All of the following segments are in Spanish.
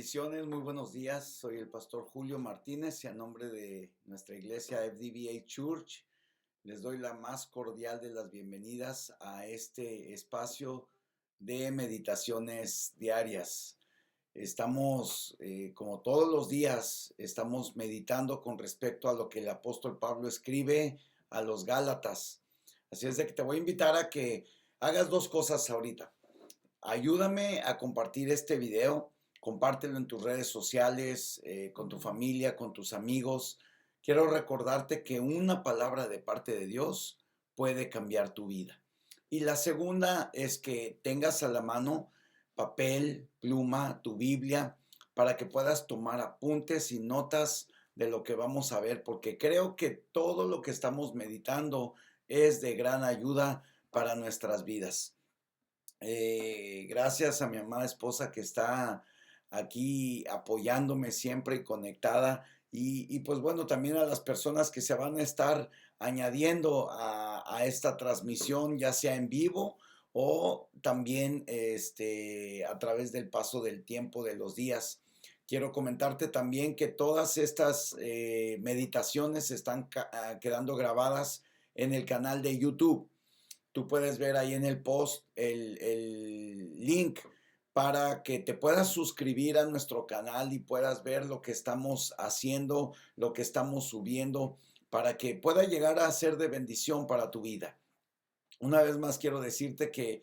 Bendiciones, muy buenos días. Soy el pastor Julio Martínez y a nombre de nuestra iglesia FDBA Church les doy la más cordial de las bienvenidas a este espacio de meditaciones diarias. Estamos, como todos los días, estamos meditando con respecto a lo que el apóstol Pablo escribe a los Gálatas. Así es de que te voy a invitar a que hagas dos cosas ahorita. Ayúdame a compartir este video, compártelo en tus redes sociales, con tu familia, con tus amigos. Quiero recordarte que una palabra de parte de Dios puede cambiar tu vida. Y la segunda es que tengas a la mano papel, pluma, tu Biblia, para que puedas tomar apuntes y notas de lo que vamos a ver, porque creo que todo lo que estamos meditando es de gran ayuda para nuestras vidas. Gracias a mi amada esposa que está aquí apoyándome siempre y conectada. Y pues bueno, también a las personas que se van a estar añadiendo a esta transmisión, ya sea en vivo o también a través del paso del tiempo de los días. Quiero comentarte también que todas estas meditaciones están quedando grabadas en el canal de YouTube. Tú puedes ver ahí en el post el link para que te puedas suscribir a nuestro canal y puedas ver lo que estamos haciendo, lo que estamos subiendo, para que pueda llegar a ser de bendición para tu vida. Una vez más quiero decirte que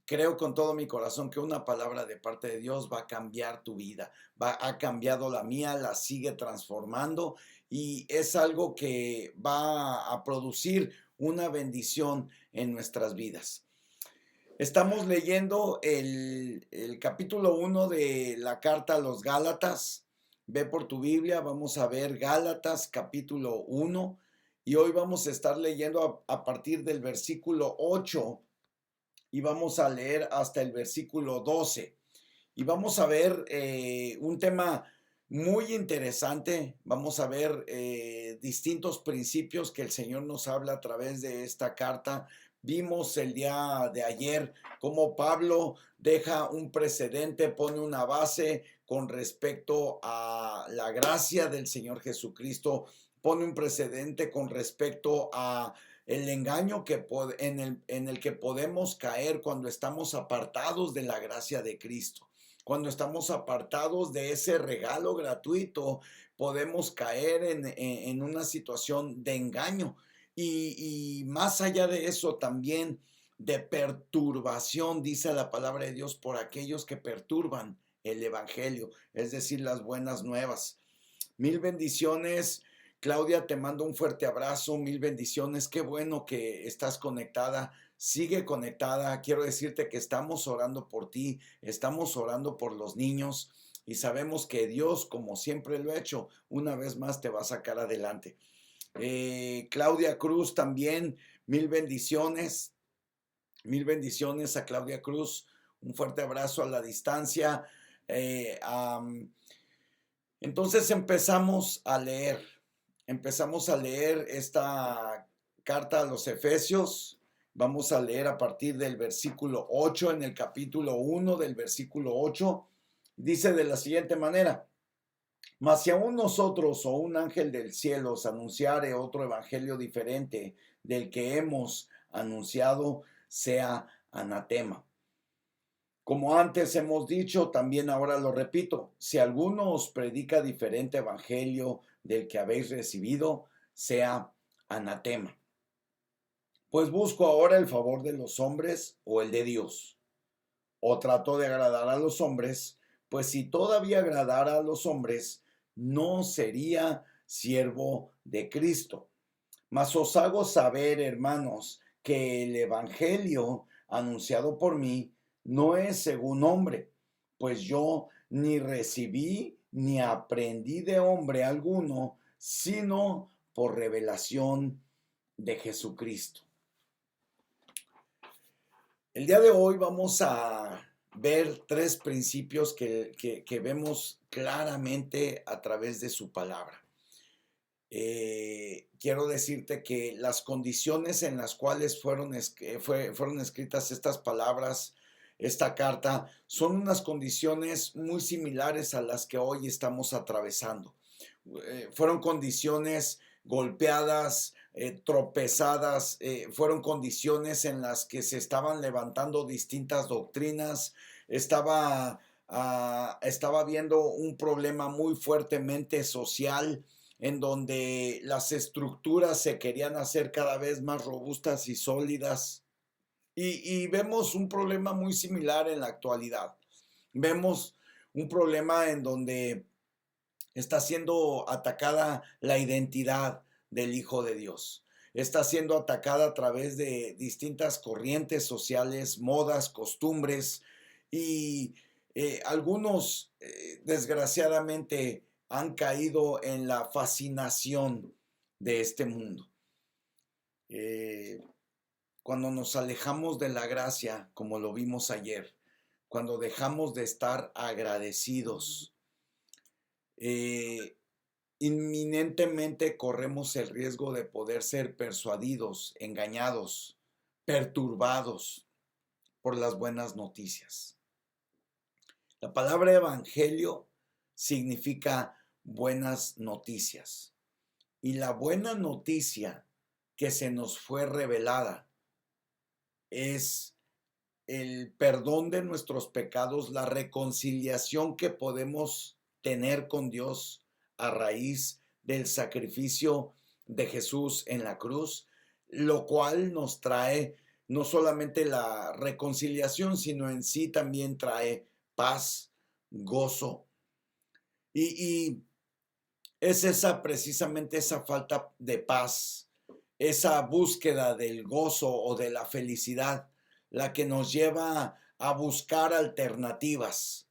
creo con todo mi corazón que una palabra de parte de Dios va a cambiar tu vida. Ha cambiado la mía, la sigue transformando y es algo que va a producir una bendición en nuestras vidas. Estamos leyendo el capítulo 1 de la carta a los Gálatas. Ve por tu Biblia, vamos a ver Gálatas capítulo 1 y hoy vamos a estar leyendo a partir del versículo 8 y vamos a leer hasta el versículo 12. Y vamos a ver un tema muy interesante. Vamos a ver distintos principios que el Señor nos habla a través de esta carta. Vimos el día de ayer cómo Pablo deja un precedente, pone una base con respecto a la gracia del Señor Jesucristo, pone un precedente con respecto a el engaño en el que podemos caer cuando estamos apartados de la gracia de Cristo. Cuando estamos apartados de ese regalo gratuito, podemos caer en una situación de engaño y más allá de eso también de perturbación, dice la palabra de Dios, por aquellos que perturban el evangelio, es decir, las buenas nuevas. Mil bendiciones. Claudia, te mando un fuerte abrazo, mil bendiciones. Qué bueno que estás conectada. Sigue conectada. Quiero decirte que estamos orando por ti, estamos orando por los niños y sabemos que Dios, como siempre lo ha hecho, una vez más te va a sacar adelante. Claudia Cruz también, mil bendiciones a Claudia Cruz. Un fuerte abrazo a la distancia. Eh, um, entonces empezamos a leer esta carta a los Efesios. Vamos a leer a partir del versículo 8 en el capítulo 1 del versículo 8. Dice de la siguiente manera: mas si aún nosotros o un ángel del cielo os anunciare otro evangelio diferente del que hemos anunciado, sea anatema. Como antes hemos dicho, también ahora lo repito, si alguno os predica diferente evangelio del que habéis recibido, sea anatema. Pues busco ahora el favor de los hombres o el de Dios. O trato de agradar a los hombres, pues si todavía agradara a los hombres, no sería siervo de Cristo. Mas os hago saber, hermanos, que el evangelio anunciado por mí no es según hombre, pues yo ni recibí ni aprendí de hombre alguno, sino por revelación de Jesucristo. El día de hoy vamos a ver tres principios que vemos claramente a través de su palabra. Quiero decirte que las condiciones en las cuales fueron escritas estas palabras esta carta, son unas condiciones muy similares a las que hoy estamos atravesando. Fueron condiciones golpeadas, tropezadas, fueron condiciones en las que se estaban levantando distintas doctrinas, estaba habiendo un problema muy fuertemente social en donde las estructuras se querían hacer cada vez más robustas y sólidas. Y vemos un problema muy similar en la actualidad. Vemos un problema en donde está siendo atacada la identidad del Hijo de Dios. Está siendo atacada a través de distintas corrientes sociales, modas, costumbres y algunos desgraciadamente han caído en la fascinación de este mundo. Eh, Cuando nos alejamos de la gracia, como lo vimos ayer, cuando dejamos de estar agradecidos, eh, inminentemente corremos el riesgo de poder ser persuadidos, engañados, perturbados por las buenas noticias. La palabra evangelio significa buenas noticias. Y la buena noticia que se nos fue revelada es el perdón de nuestros pecados, la reconciliación que podemos tener con Dios a raíz del sacrificio de Jesús en la cruz, lo cual nos trae no solamente la reconciliación, sino en sí también trae paz, gozo. Y es precisamente esa falta de paz, esa búsqueda del gozo o de la felicidad, la que nos lleva a buscar alternativas.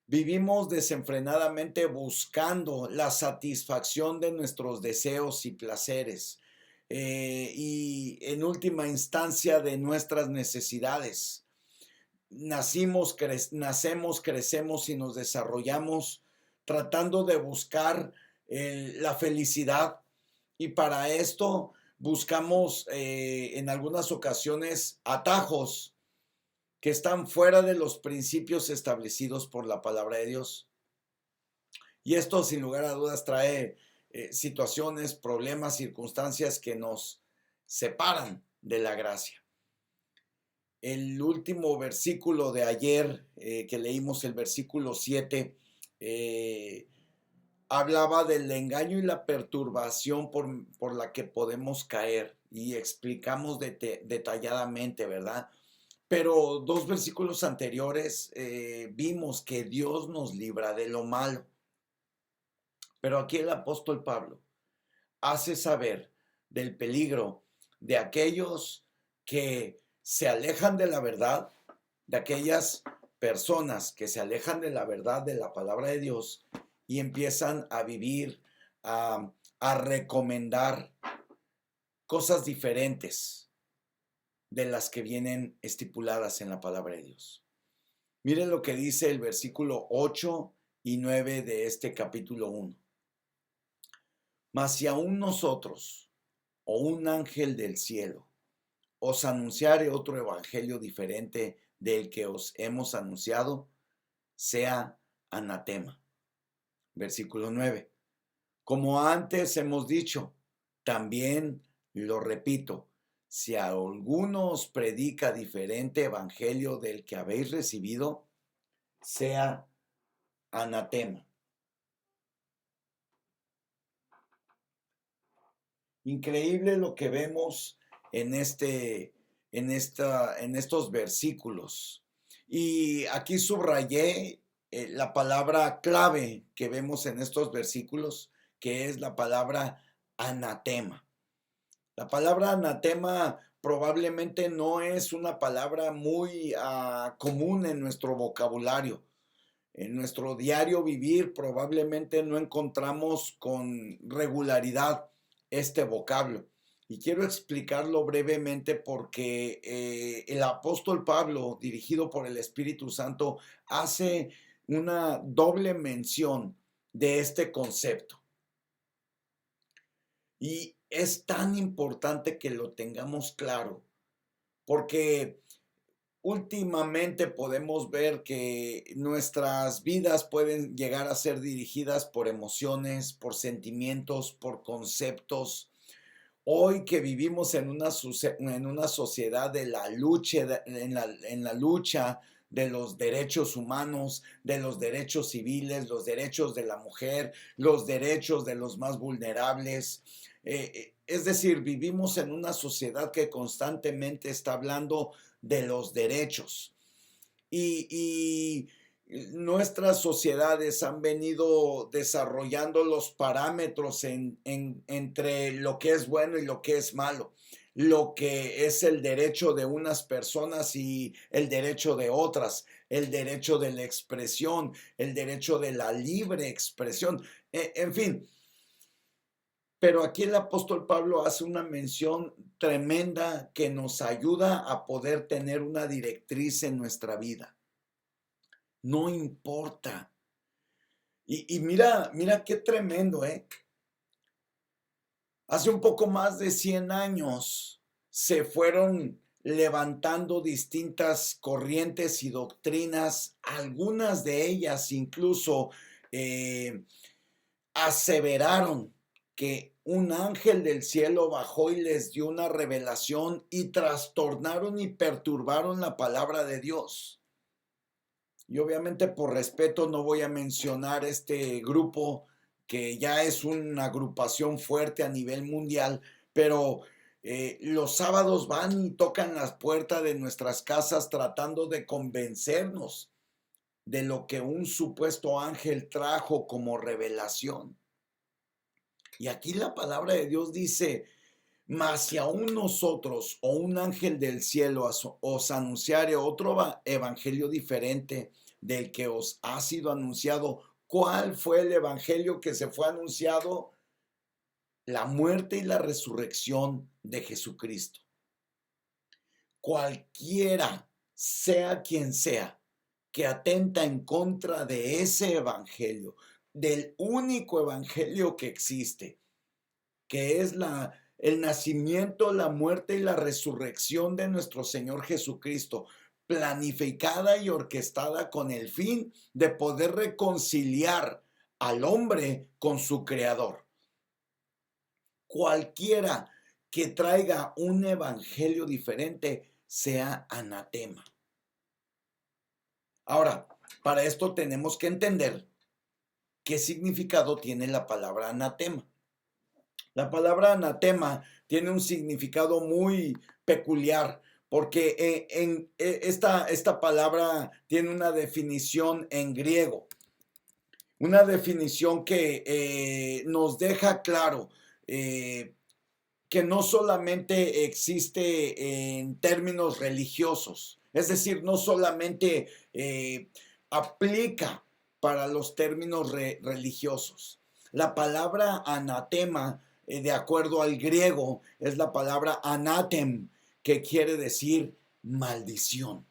Vivimos desenfrenadamente buscando la satisfacción de nuestros deseos y placeres y en última instancia de nuestras necesidades. Nacemos, crecemos y nos desarrollamos tratando de buscar la felicidad y para esto buscamos en algunas ocasiones atajos que están fuera de los principios establecidos por la palabra de Dios. Y esto sin lugar a dudas trae situaciones, problemas, circunstancias que nos separan de la gracia. El último versículo de ayer que leímos, el versículo 7, hablaba del engaño y la perturbación por la que podemos caer y explicamos detalladamente, ¿verdad? Pero dos versículos anteriores vimos que Dios nos libra de lo malo. Pero aquí el apóstol Pablo hace saber del peligro de aquellos que se alejan de la verdad, de aquellas personas que se alejan de la verdad de la palabra de Dios y empiezan a vivir, a recomendar cosas diferentes de las que vienen estipuladas en la palabra de Dios. Miren lo que dice el versículo 8 y 9 de este capítulo 1. Mas si aún nosotros o un ángel del cielo os anunciare otro evangelio diferente del que os hemos anunciado, sea anatema. Versículo 9. Como antes hemos dicho, también lo repito, si a alguno os predica diferente evangelio del que habéis recibido, sea anatema. Increíble lo que vemos en estos versículos. Y aquí subrayé la palabra clave que vemos en estos versículos, que es la palabra anatema. La palabra anatema probablemente no es una palabra muy común en nuestro vocabulario. En nuestro diario vivir probablemente no encontramos con regularidad este vocablo. Y quiero explicarlo brevemente porque el apóstol Pablo, dirigido por el Espíritu Santo, hace una doble mención de este concepto. Y es tan importante que lo tengamos claro, porque últimamente podemos ver que nuestras vidas pueden llegar a ser dirigidas por emociones, por sentimientos, por conceptos. Hoy que vivimos en una sociedad de la lucha, en la lucha de los derechos humanos, de los derechos civiles, los derechos de la mujer, los derechos de los más vulnerables. Es decir, vivimos en una sociedad que constantemente está hablando de los derechos. Y nuestras sociedades han venido desarrollando los parámetros entre lo que es bueno y lo que es malo, lo que es el derecho de unas personas y el derecho de otras, el derecho de la expresión, el derecho de la libre expresión, en fin. Pero aquí el apóstol Pablo hace una mención tremenda que nos ayuda a poder tener una directriz en nuestra vida. No importa. Y mira, mira qué tremendo, ¿eh? Hace un poco más de 100 años se fueron levantando distintas corrientes y doctrinas, algunas de ellas incluso eh, aseveraron que un ángel del cielo bajó y les dio una revelación y trastornaron y perturbaron la palabra de Dios. Y obviamente por respeto no voy a mencionar este grupo que ya es una agrupación fuerte a nivel mundial, pero los sábados van y tocan las puertas de nuestras casas tratando de convencernos de lo que un supuesto ángel trajo como revelación. Y aquí la palabra de Dios dice, mas si aún nosotros o un ángel del cielo os anunciare otro evangelio diferente del que os ha sido anunciado, ¿cuál fue el evangelio que se fue anunciado? La muerte y la resurrección de Jesucristo. Cualquiera, sea quien sea, que atenta en contra de ese evangelio, del único evangelio que existe, que es el nacimiento, la muerte y la resurrección de nuestro Señor Jesucristo, planificada y orquestada con el fin de poder reconciliar al hombre con su Creador. Cualquiera que traiga un evangelio diferente sea anatema. Ahora, para esto tenemos que entender qué significado tiene la palabra anatema. La palabra anatema tiene un significado muy peculiar porque esta palabra tiene una definición en griego, una definición que nos deja claro que no solamente existe en términos religiosos, es decir, no solamente aplica para los términos religiosos. La palabra anatema, de acuerdo al griego, es la palabra anatem, que quiere decir maldición.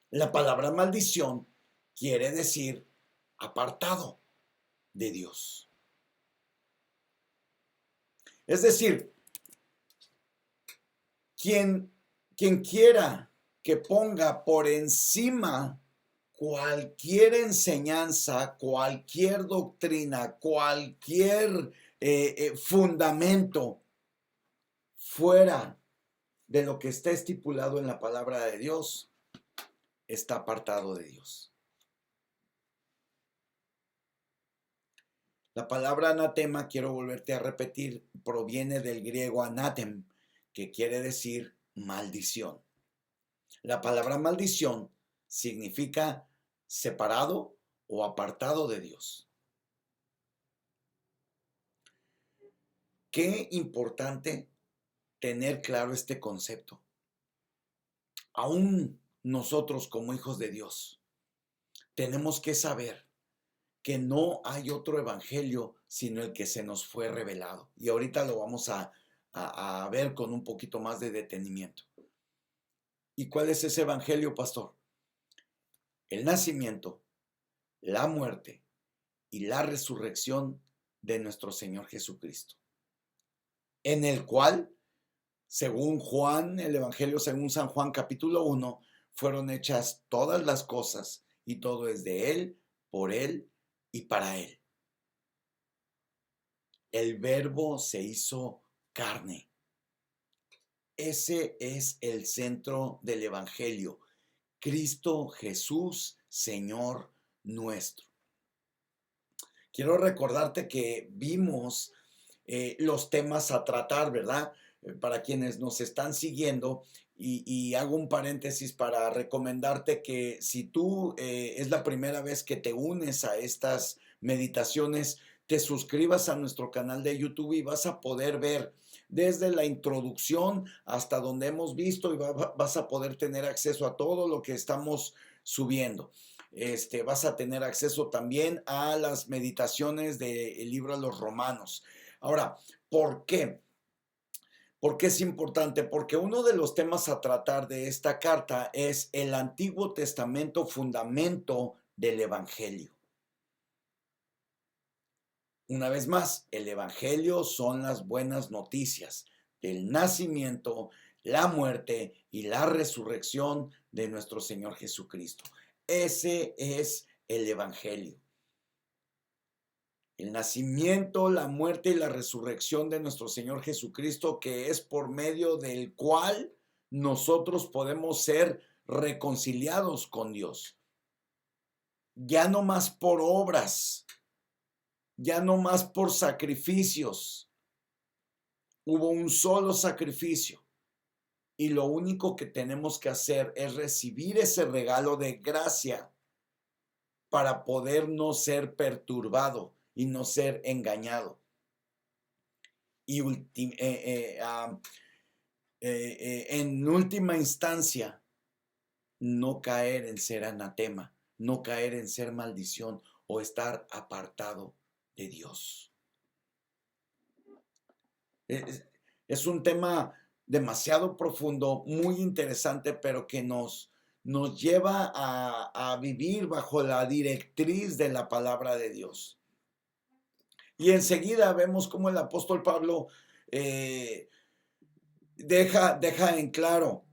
La palabra maldición quiere decir apartado de Dios. Es decir, quien quiera que ponga por encima cualquier enseñanza, cualquier doctrina, cualquier fundamento fuera de lo que está estipulado en la palabra de Dios, está apartado de Dios. La palabra anatema, quiero volverte a repetir, proviene del griego anatem, que quiere decir maldición. La palabra maldición significa separado o apartado de Dios. Qué importante tener claro este concepto. Aún nosotros como hijos de Dios tenemos que saber que no hay otro evangelio sino el que se nos fue revelado. Y ahorita lo vamos a ver con un poquito más de detenimiento. ¿Y cuál es ese evangelio, pastor? El nacimiento, la muerte y la resurrección de nuestro Señor Jesucristo, en el cual Según Juan, el Evangelio según San Juan capítulo 1, fueron hechas todas las cosas y todo es de Él, por Él y para Él. El Verbo se hizo carne. Ese es el centro del Evangelio. Cristo Jesús, Señor nuestro. Quiero recordarte que vimos los temas a tratar, ¿verdad? Para quienes nos están siguiendo, y hago un paréntesis para recomendarte que si tú es la primera vez que te unes a estas meditaciones, te suscribas a nuestro canal de YouTube y vas a poder ver desde la introducción hasta donde hemos visto y vas a poder tener acceso a todo lo que estamos subiendo. Vas a tener acceso también a las meditaciones del libro de los Romanos. Ahora, ¿por qué? ¿Por qué es importante? Porque uno de los temas a tratar de esta carta es el Antiguo Testamento, fundamento del Evangelio. Una vez más, el Evangelio son las buenas noticias del nacimiento, la muerte y la resurrección de nuestro Señor Jesucristo. Ese es el Evangelio. El nacimiento, la muerte y la resurrección de nuestro Señor Jesucristo, que es por medio del cual nosotros podemos ser reconciliados con Dios. Ya no más por obras, ya no más por sacrificios. Hubo un solo sacrificio y lo único que tenemos que hacer es recibir ese regalo de gracia para poder no ser perturbado y no ser engañado. Y en última instancia, no caer en ser anatema, no caer en ser maldición o estar apartado de Dios. Es un tema demasiado profundo, muy interesante, pero que nos lleva a vivir bajo la directriz de la palabra de Dios. Y enseguida vemos cómo el apóstol Pablo deja en claro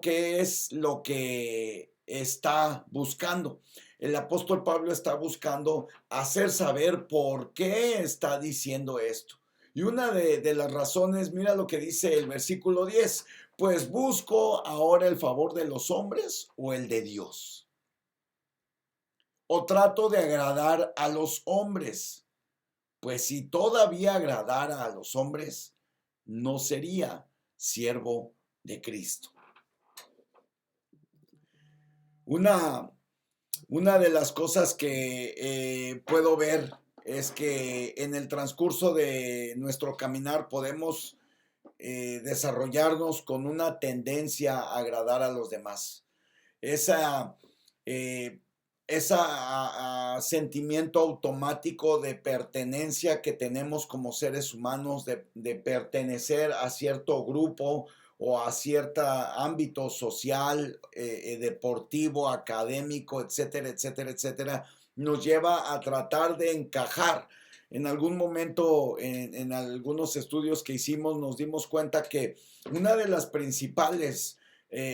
qué es lo que está buscando. El apóstol Pablo está buscando hacer saber por qué está diciendo esto. Y una de las razones, mira lo que dice el versículo 10, pues busco ahora el favor de los hombres o el de Dios. O trato de agradar a los hombres, pues si todavía agradara a los hombres, no sería siervo de Cristo. Una de las cosas que puedo ver es que en el transcurso de nuestro caminar podemos desarrollarnos con una tendencia a agradar a los demás. Ese sentimiento automático de pertenencia que tenemos como seres humanos, de pertenecer a cierto grupo o a cierto ámbito social, deportivo, académico, etcétera, etcétera, etcétera, nos lleva a tratar de encajar. En algún momento, en algunos estudios que hicimos, nos dimos cuenta que una de las principales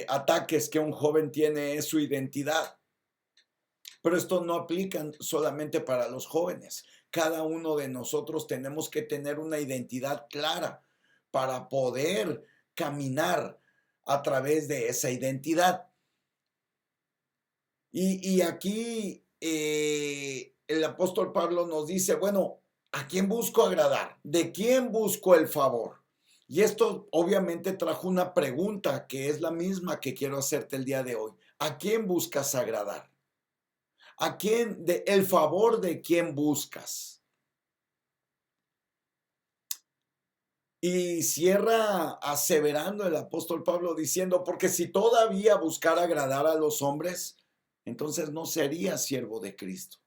ataques que un joven tiene es su identidad. Pero esto no aplica solamente para los jóvenes. Cada uno de nosotros tenemos que tener una identidad clara para poder caminar a través de esa identidad. Y aquí el apóstol Pablo nos dice, bueno, ¿a quién busco agradar? ¿De quién busco el favor? Y esto obviamente trajo una pregunta que es la misma que quiero hacerte el día de hoy. ¿A quién buscas agradar? ¿A quién, el favor de quién buscas? Y cierra aseverando el apóstol Pablo diciendo, porque si todavía buscara agradar a los hombres, entonces no sería siervo de Cristo.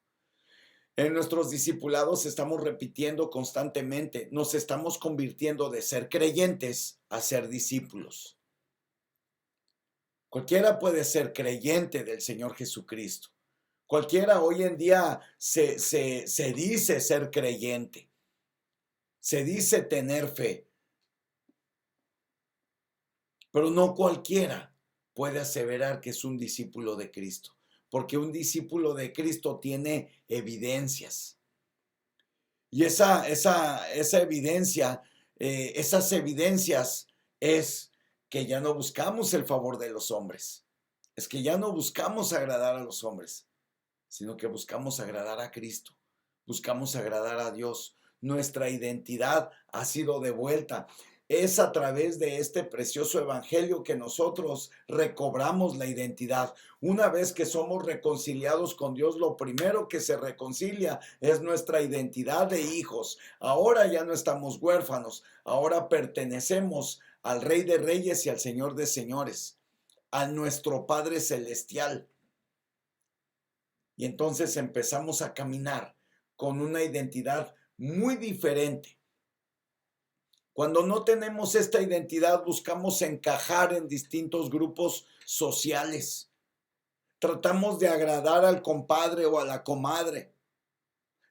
En nuestros discipulados estamos repitiendo constantemente, nos estamos convirtiendo de ser creyentes a ser discípulos. Cualquiera puede ser creyente del Señor Jesucristo. Cualquiera hoy en día se dice ser creyente, se dice tener fe, Pero no cualquiera puede aseverar que es un discípulo de Cristo, porque un discípulo de Cristo tiene evidencias. Y esa evidencia, esas evidencias es que ya no buscamos el favor de los hombres, es que ya no buscamos agradar a los hombres, sino que buscamos agradar a Cristo, buscamos agradar a Dios. Nuestra identidad ha sido devuelta. Es a través de este precioso evangelio que nosotros recobramos la identidad. Una vez que somos reconciliados con Dios, lo primero que se reconcilia es nuestra identidad de hijos. Ahora ya no estamos huérfanos, ahora pertenecemos al Rey de Reyes y al Señor de Señores, a nuestro Padre Celestial. Y entonces empezamos a caminar con una identidad muy diferente. Cuando no tenemos esta identidad, buscamos encajar en distintos grupos sociales. Tratamos de agradar al compadre o a la comadre.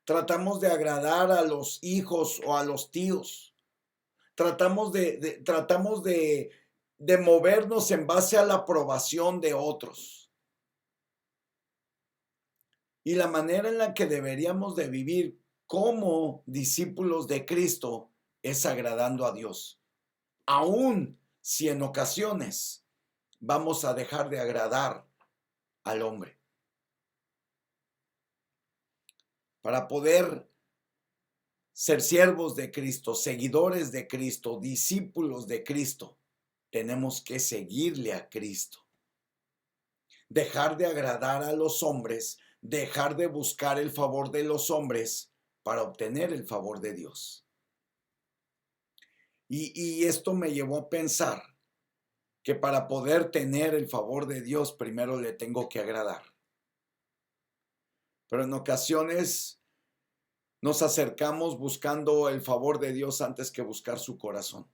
Tratamos de agradar a los hijos o a los tíos. Tratamos de movernos en base a la aprobación de otros. Y la manera en la que deberíamos de vivir como discípulos de Cristo es agradando a Dios. Aun si en ocasiones vamos a dejar de agradar al hombre. Para poder ser siervos de Cristo, seguidores de Cristo, discípulos de Cristo, tenemos que seguirle a Cristo. Dejar de agradar a los hombres, dejar de buscar el favor de los hombres para obtener el favor de Dios. Y esto me llevó a pensar que para poder tener el favor de Dios, primero le tengo que agradar. Pero en ocasiones nos acercamos buscando el favor de Dios antes que buscar su corazón.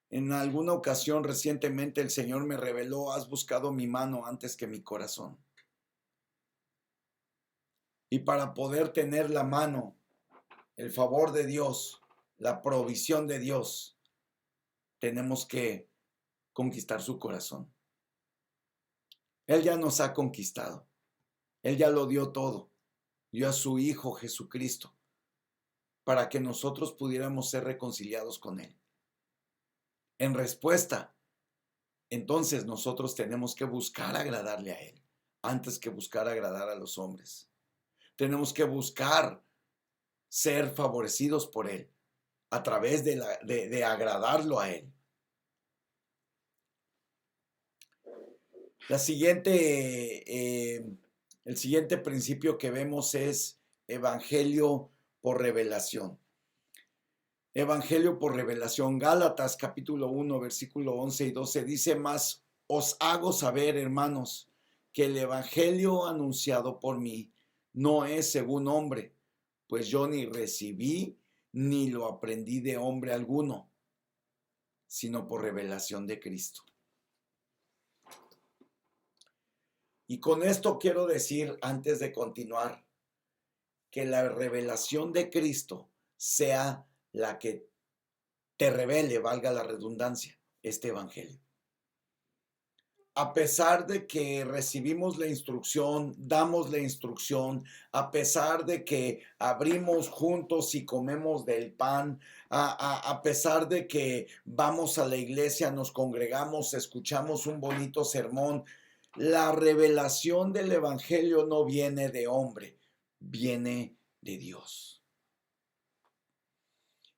En alguna ocasión recientemente el Señor me reveló: has buscado mi mano antes que mi corazón. Y para poder tener la mano, el favor de Dios, la provisión de Dios, tenemos que conquistar su corazón. Él ya nos ha conquistado. Él ya lo dio todo. Dio a su Hijo Jesucristo para que nosotros pudiéramos ser reconciliados con Él. En respuesta, entonces nosotros tenemos que buscar agradarle a Él antes que buscar agradar a los hombres. Tenemos que buscar ser favorecidos por Él a través de agradarlo a Él. El siguiente principio que vemos es evangelio por revelación. Evangelio por revelación. Gálatas capítulo 1, versículo 11 y 12 dice: mas os hago saber, hermanos, que el evangelio anunciado por mí no es según hombre, pues yo ni recibí ni lo aprendí de hombre alguno, sino por revelación de Cristo. Y con esto quiero decir, antes de continuar, que la revelación de Cristo sea la que te revele, valga la redundancia, este evangelio. A pesar de que recibimos la instrucción, damos la instrucción, a pesar de que abrimos juntos y comemos del pan, a pesar de que vamos a la iglesia, nos congregamos, escuchamos un bonito sermón, la revelación del evangelio no viene de hombre, viene de Dios.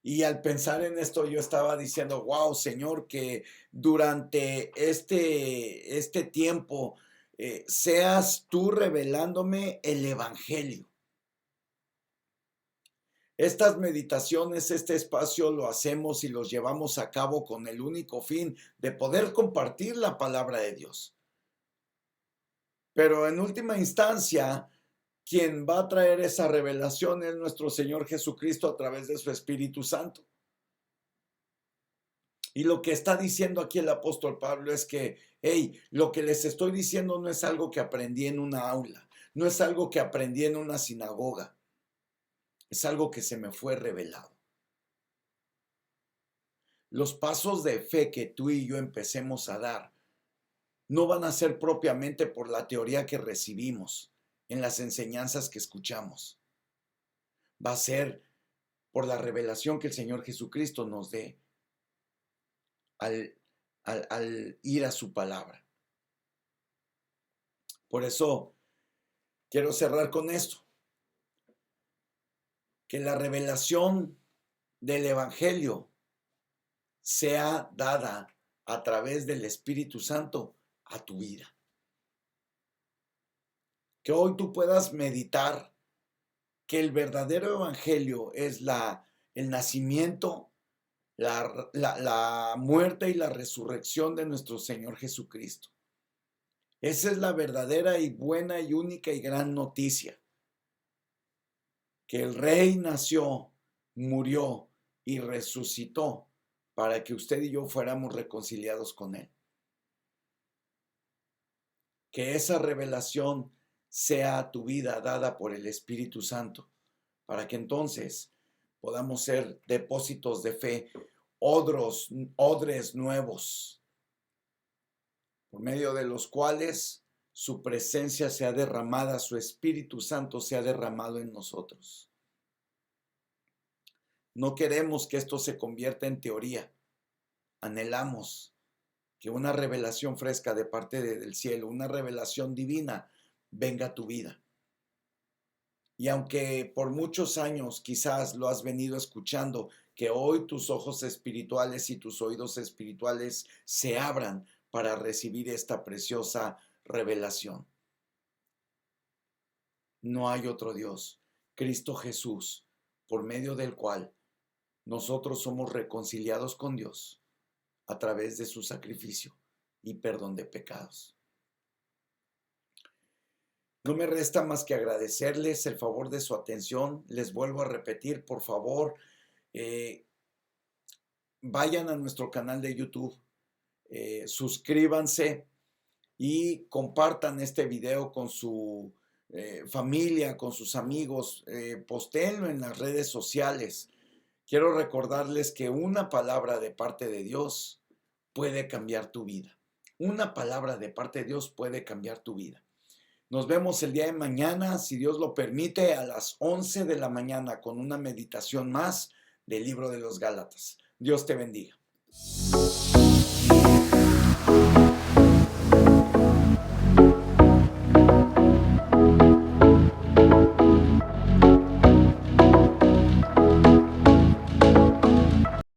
Y al pensar en esto yo estaba diciendo: wow, Señor, que durante este tiempo seas tú revelándome el evangelio. Estas meditaciones, este espacio lo hacemos y los llevamos a cabo con el único fin de poder compartir la palabra de Dios. Pero en última instancia, quien va a traer esa revelación es nuestro Señor Jesucristo a través de su Espíritu Santo. Y lo que está diciendo aquí el apóstol Pablo es que, hey, lo que les estoy diciendo no es algo que aprendí en una aula, no es algo que aprendí en una sinagoga, es algo que se me fue revelado. los pasos de fe que tú y yo empecemos a dar no van a ser propiamente por la teoría que recibimos en las enseñanzas que escuchamos. Va a ser por la revelación que el Señor Jesucristo nos dé al, al ir a su palabra. Por eso quiero cerrar con esto. Que la revelación del Evangelio sea dada a través del Espíritu Santo a tu vida. Que hoy tú puedas meditar que el verdadero Evangelio es el nacimiento, la muerte y la resurrección de nuestro Señor Jesucristo. Esa es la verdadera y buena y única y gran noticia. Que el Rey nació, murió y resucitó para que usted y yo fuéramos reconciliados con Él. Que esa revelación sea a tu vida dada por el Espíritu Santo, para que entonces podamos ser depósitos de fe, odres nuevos, por medio de los cuales su presencia sea derramada, su Espíritu Santo sea derramado en nosotros. No queremos que esto se convierta en teoría. Anhelamos que una revelación fresca de parte del cielo, una revelación divina, venga a tu vida. Y aunque por muchos años quizás lo has venido escuchando, que hoy tus ojos espirituales y tus oídos espirituales se abran para recibir esta preciosa revelación. No hay otro Dios, Cristo Jesús, por medio del cual nosotros somos reconciliados con Dios a través de su sacrificio y perdón de pecados. No me resta más que agradecerles el favor de su atención. Les vuelvo a repetir, por favor, vayan a nuestro canal de YouTube, suscríbanse y compartan este video con su familia, con sus amigos, postéenlo en las redes sociales. Quiero recordarles que una palabra de parte de Dios puede cambiar tu vida. Una palabra de parte de Dios puede cambiar tu vida. Nos vemos el día de mañana, si Dios lo permite, a las 11 de la mañana con una meditación más del libro de los Gálatas. Dios te bendiga.